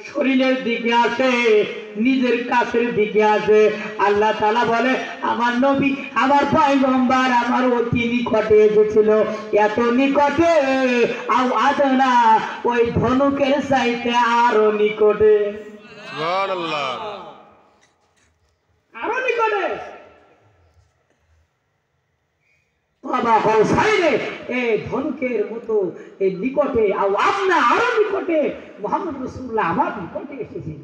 শরীরের দিকে আসে, নিজের কাছের দিকে আসে। আল্লাহ তাআলা বলে আমার নবী আমার পয়গম্বর আমার অতি নিকটে এসেছিল, এত নিকটে আওয়াজ না ওই ধনুকের চাইতে আরো নিকটে। সুবহানাল্লাহ, আরো নিকটে। বাবা হোসাইনে এই ধনুকের মতো এই নিকটে আওয়াজ না আরো নিকটে মুহাম্মদ রাসূলুল্লাহ আমার নিকটে এসেছিল।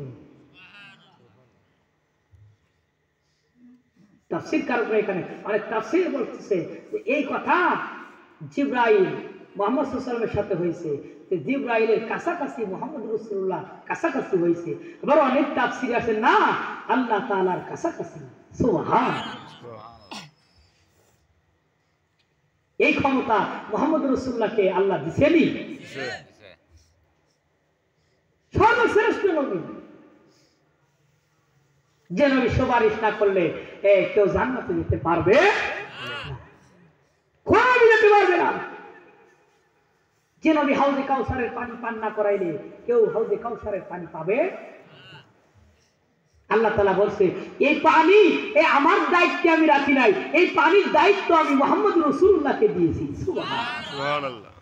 তাফসীর কারকরা এখানে অনেক তাফসীর বলতেছে যে এই কথা জিবরাইল মুহাম্মদ সাল্লাল্লাহু আলাইহি ওয়াসাল্লামের সাথে হয়েছে, যে জিবরাইলের কাছাকাছি মুহাম্মদ রাসূলুল্লাহ কাছাকাছি হয়েছে। আবার অনেক তাফসীর আছে না আল্লাহ তাআলার কাছাকাছি। সুবহানাল্লাহ, এই ক্ষমতা মুহাম্মদ রাসূলুল্লাহকে আল্লাহ দিছেনই। সর্বশ্রেষ্ঠ নবী, যে নবী সুপারিশ না করলে কেউ জান্নাতে যেতে পারবে কোন যেতে পারবে না। যে নবী হাউজে কাউসারের পানি পান না করাইলে কেউ হাউজে কাউসারের পানি পাবে। আল্লাহ তাআলা বলছে এই পানি আমার দায়িত্বে আমি রাখি নাই, এই পানির দায়িত্ব আমি মুহাম্মদ রাসূলুল্লাহকে দিয়েছি। সুবহানাল্লাহ,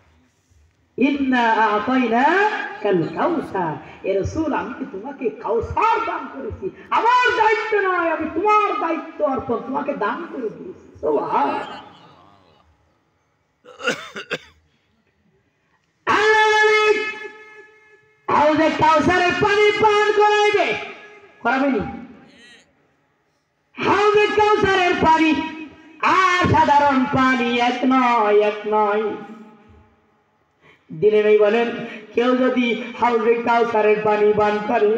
ইন্না আ'তাইনাকাল কাউসার, এ রাসূল আমি কি তোমাকে কাউসার দান করেছি, আমার দায়িত্ব নয়, আমি তোমার দায়িত্ব অর্পণ তোমাকে দান করে দিয়েছি। সুবহানাল্লাহ, হাউজে কাউসারের পানি পান করাইবে, করাবেনি? হাউজে কাউসারের পানি আর সাধারণ পানি এক নয়, এক নয়। দিলে নেই বলেন কেউ যদি হাউজে কাউসারের পানি পান করে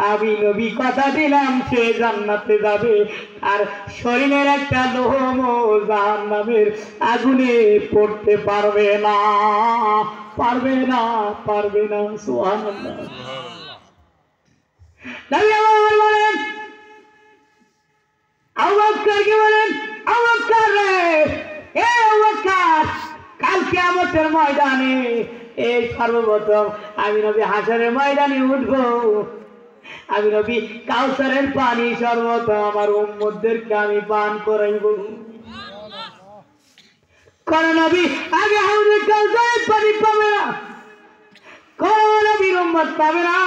আমি নবী কথা দিলাম সে জান্নাতে যাবে, আর শরীরের একটা লোহমও জাহান্নামের আগুনে পড়তে পারবে না, পারবে না, পারবে না। সুবহানাল্লাহ, নবী আমার বলেন আবু বকরকে বলেন আবু বকর রে, এ আবু বকর কাল কিয়ামতের ময়দানে এই সর্বপ্রথম আমি নবী হাসরের ময়দানে উঠবো, আমি নবী কাউসারের পানি সর্বপ্রথম আমার উম্মতদেরকে আমি পান করাইব। কোন নবী আগে হাউজে কাউসারের পানি পাবে না, কোন নবীর উম্মত পাবে না।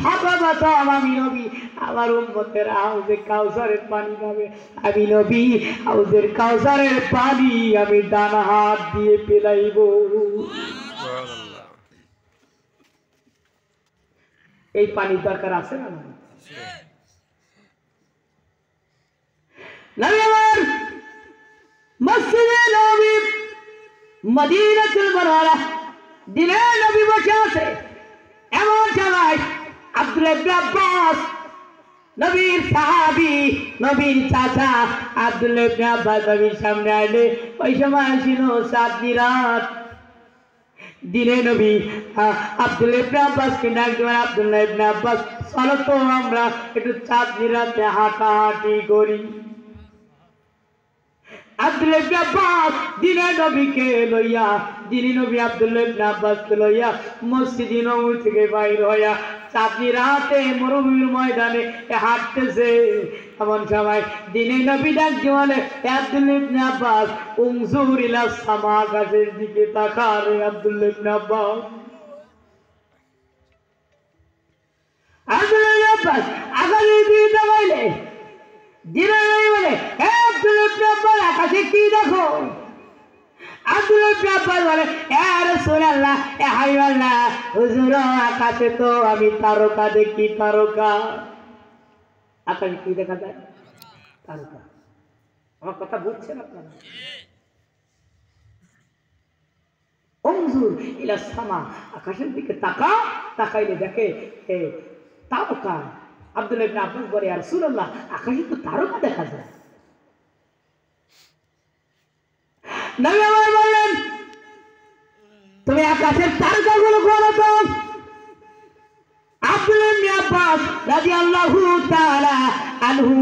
সর্বপ্রথম আমি নবী আমার উম্মতের হাউজে কাউসারের পানি পাবে। আমি নবী হাউজের কাউসারের পানি আমি ডান হাত দিয়ে পেলাইব। এই পানি দরকার আছে না? নবী আমার মসজিদে নবী মদিনাতুল মুনাওয়ারা দিনে নবী বসে আছে, এমন সময় আব্দুল্লাহ ইবনে আব্বাস নবীর সাহাবী নবীর চাচা আব্দুল্লাহ ইবনে আব্বাস নবীর সামনে আইলে ওই সময় ছিল চাঁদনি রাত। দিনে নবী আব্দুল্লাহ ইবনে আব্বাসকে ডাক দেন, আব্দুল্লাহ ইবনে আব্বাস চলো তো আমরা একটু চাঁদনি রাতে হাঁটাহাঁটি করি। আব্দুল্লাহ ইবনে আব্বাস দিনে নবীকে লইয়া, দিনে নবী আব্দুল্লাহ ইবনে আব্বাসকে লইয়া মসজিদে নববী থেকে বাইর হইয়া চাঁদনি রাতে মরুভূমির ময়দানে হাঁটতেছে। এমন সময় দিনে নবী ডাক দিয়ে বলে আব্দুল্লাহ ইবনে আব্বাস উনজুর ইলা সামা, আকাশের দিকে তাকা রে আব্দুল্লাহ ইবনে আব্বাস। আব্দুল্লাহ ইবনে আব্বাস আকাশের দিকে তাকাইলে দিনে নবী বলে হে আব্দুল্লাহ ইবনে আব্বাস আকাশে কি দেখো? আব্দুল্লাহ ইবনে আব্বাস বলে হে রাসূলুল্লাহ, হে হাবিবাল্লাহ, হুজুর আকাশে তো আমি তারকা দেখি, তারকা। আকাশে কি দেখা যায়? তারকা। আমার কথা বুঝছেন আপনারা? উনজুর ইলা সামা, আকাশের দিকে তাকা, তাকাইলে দেখে তারকা। আব্দুল্লাহ ইবনে আব্বাস বলে ইয়া রাসূলুল্লাহ আকাশে তো তারকা দেখা যায়। নবী আমার বললেন তুমি আকাশের তারকাগুলো গুনো তো। আব্দুল্লাহ ইবনে আব্বাস রাদিয়াল্লাহু তাআলা আনহু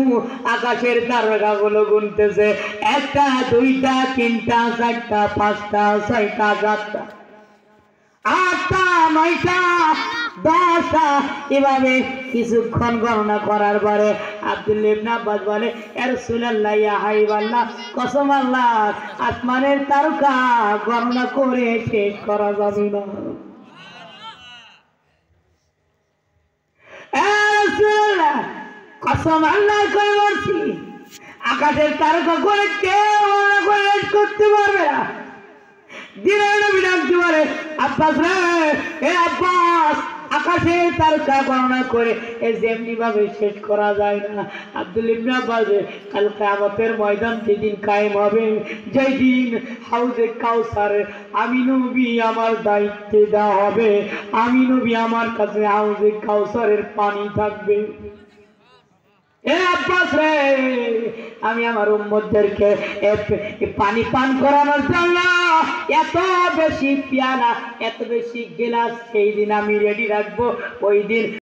আকাশের তারকাগুলো গুনতেছে, একটা, দুইটা, তিনটা, চারটা, পাঁচটা, ছয়টা, সাতটা, আটটা, নয়টা, 10টা এভাবে কিছুক্ষণ গণনা করার পরে আব্দুল্লাহ ইবনে আব্বাস বলে ইয়া রাসূলুল্লাহ ইয়া হাবিবাল্লাহ কসম আল্লাহ আসমানের তারকা গণনা করে শেষ করা যাবে না। কসম আল্লাহ করে বলছি আকাশের তারকা করে কেউ করতে পারবে না। দিনের নবী ডাকতে পারে আব্বাস রে, এ আব্বাস আকাশের তারকা গণনা করে যেমনি ভাবে শেষ করা যায় না। আব্দুল্লাহ ইবনে আব্বাস কাল কিয়ামতের ময়দান যেদিন কায়েম হবে, যেই দিন হাউজে কাউসার আমি নবী আমার দায়িত্বে দেওয়া হবে, আমি নবী আমার কাছে হাউজে কাউসারের পানি থাকবে। এ আব্বাস রে, আমি আমার উম্মতদেরকে পানি পান করানোর জন্য এত বেশি পেয়ালা এত বেশি গিলাস সেই দিন আমি রেডি রাখবো। ওই দিন